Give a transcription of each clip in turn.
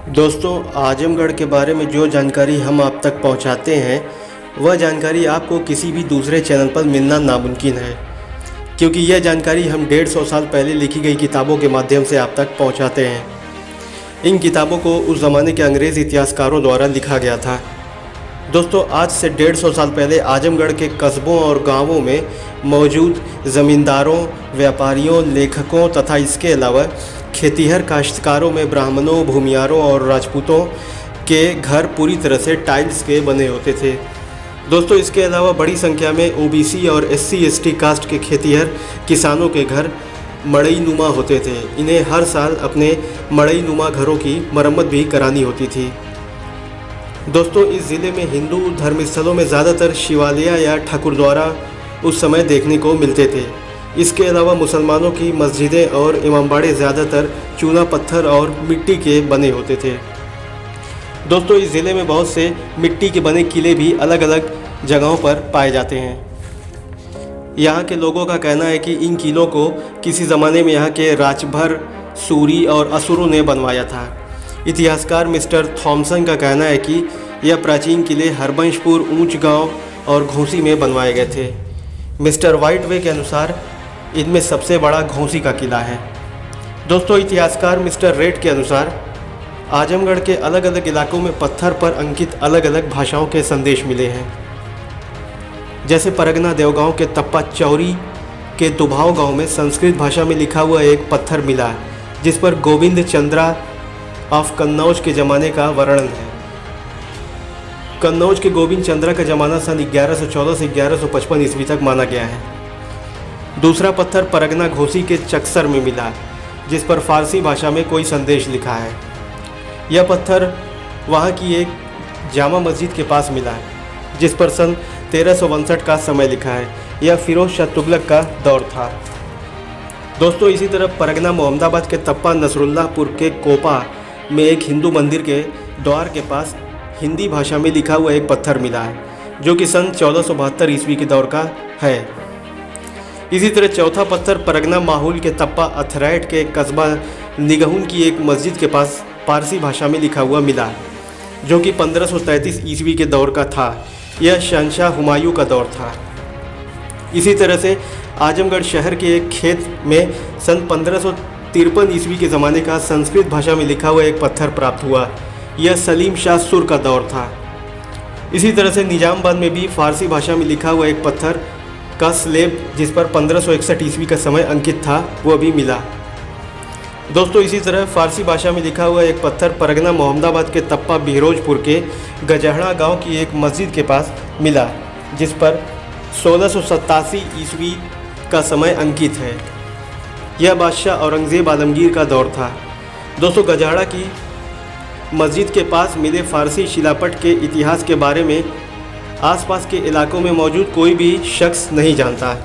दोस्तों, आजमगढ़ के बारे में जो जानकारी हम आप तक पहुंचाते हैं वह जानकारी आपको किसी भी दूसरे चैनल पर मिलना नामुमकिन है, क्योंकि यह जानकारी हम 150 साल पहले लिखी गई किताबों के माध्यम से आप तक पहुंचाते हैं। इन किताबों को उस ज़माने के अंग्रेज़ इतिहासकारों द्वारा लिखा गया था। दोस्तों, आज से 150 साल पहले आजमगढ़ के कस्बों और गाँवों में मौजूद ज़मींदारों, व्यापारियों, लेखकों तथा इसके अलावा खेतीहर काश्तकारों में ब्राह्मणों, भूमियारों और राजपूतों के घर पूरी तरह से टाइल्स के बने होते थे। दोस्तों, इसके अलावा बड़ी संख्या में ओबीसी और SC/ST कास्ट के खेतीहर किसानों के घर मड़ई नुमा होते थे। इन्हें हर साल अपने मड़ई नुमा घरों की मरम्मत भी करानी होती थी। दोस्तों, इस ज़िले में हिंदू धर्मस्थलों में ज़्यादातर शिवालय या ठाकुरद्वारा उस समय देखने को मिलते थे। इसके अलावा मुसलमानों की मस्जिदें और इमामबाड़े ज़्यादातर चूना पत्थर और मिट्टी के बने होते थे। दोस्तों, इस ज़िले में बहुत से मिट्टी के बने किले भी अलग अलग जगहों पर पाए जाते हैं। यहाँ के लोगों का कहना है कि इन किलों को किसी ज़माने में यहाँ के राजभर, सूरी और असुरों ने बनवाया था। इतिहासकार मिस्टर थॉमसन का कहना है कि यह प्राचीन किले हरबंशपुर, ऊंच गांव और घोंसी में बनवाए गए थे। मिस्टर वाइटवे के अनुसार इनमें सबसे बड़ा घोंसी का किला है। दोस्तों, इतिहासकार मिस्टर रेड के अनुसार आजमगढ़ के अलग अलग इलाकों में पत्थर पर अंकित अलग अलग भाषाओं के संदेश मिले हैं। जैसे परगना देवगांव के तप्पा चौरी के दुभाव गांव में संस्कृत भाषा में लिखा हुआ एक पत्थर मिला, जिस पर गोविंद चंद्रा ऑफ कन्नौज के ज़माने का वर्णन है। कन्नौज के गोविंद चंद्रा का ज़माना सन 1114 से 1155 ईस्वी तक माना गया है। दूसरा पत्थर परगना घोसी के चक्सर में मिला, जिस पर फारसी भाषा में कोई संदेश लिखा है। यह पत्थर वहाँ की एक जामा मस्जिद के पास मिला है, जिस पर सन 1362 का समय लिखा है। यह फिरोज शाह तुगलक का दौर था। दोस्तों, इसी तरह परगना मोहम्मदाबाद के तप्पा नसरुल्लाहपुर के कोपा में एक हिंदू मंदिर के द्वार के पास हिंदी भाषा में लिखा हुआ एक पत्थर मिला है, जो कि सन 1472 ईस्वी के दौर का है। इसी तरह चौथा पत्थर परगना माहौल के तप्पा अथरैट के कस्बा निगहुन की एक मस्जिद के पास पारसी भाषा में लिखा हुआ मिला, जो कि 1533 ईस्वी के दौर का था। यह शहंशाह हुमायूं का दौर था। इसी तरह से आजमगढ़ शहर के एक खेत में सन 1553 ईस्वी के ज़माने का संस्कृत भाषा में लिखा हुआ एक पत्थर प्राप्त हुआ। यह सलीम शाह सुर का दौर था। इसी तरह से निजामाबाद में भी फारसी भाषा में लिखा हुआ एक पत्थर का स्लेब, जिस पर 1561 ईस्वी का समय अंकित था, वह भी मिला। दोस्तों, इसी तरह फारसी भाषा में लिखा हुआ एक पत्थर परगना मोहम्मदाबाद के तप्पा बिहरोजपुर के गजहड़ा गांव की एक मस्जिद के पास मिला, जिस पर 1687 ईस्वी का समय अंकित है। यह बादशाह औरंगज़ेब आलमगीर का दौर था। दोस्तों, गजहड़ा की मस्जिद के पास मिले फारसी शिलापट के इतिहास के बारे में आसपास के इलाकों में मौजूद कोई भी शख्स नहीं जानता,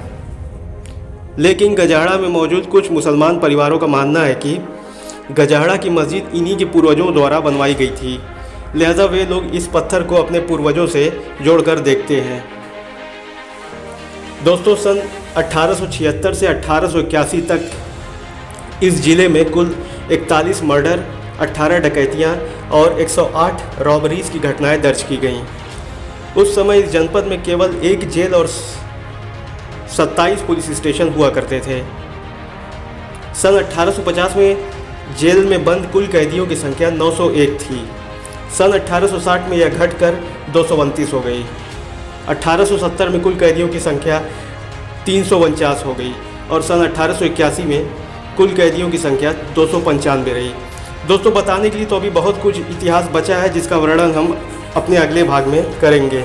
लेकिन गजहड़ा में मौजूद कुछ मुसलमान परिवारों का मानना है कि गजहड़ा की मस्जिद इन्हीं के पूर्वजों द्वारा बनवाई गई थी। लिहाजा वे लोग इस पत्थर को अपने पूर्वजों से जोड़कर देखते हैं। दोस्तों, सन 1876 से 1881 तक इस ज़िले में कुल 41 मर्डर, 18 डकैतियाँ और 108 रॉबरीज़ की घटनाएं दर्ज की गईं। उस समय इस जनपद में केवल एक जेल और 27 पुलिस स्टेशन हुआ करते थे। सन 1850 में जेल में बंद कुल कैदियों की संख्या 901 थी। सन 1860 में यह घटकर 229 हो गई। 1870 में कुल कैदियों की संख्या 349 हो गई और सन 1881 में कुल कैदियों की संख्या 295 रही। दोस्तों, बताने के लिए तो अभी बहुत कुछ इतिहास बचा है, जिसका वर्णन हम अपने अगले भाग में करेंगे।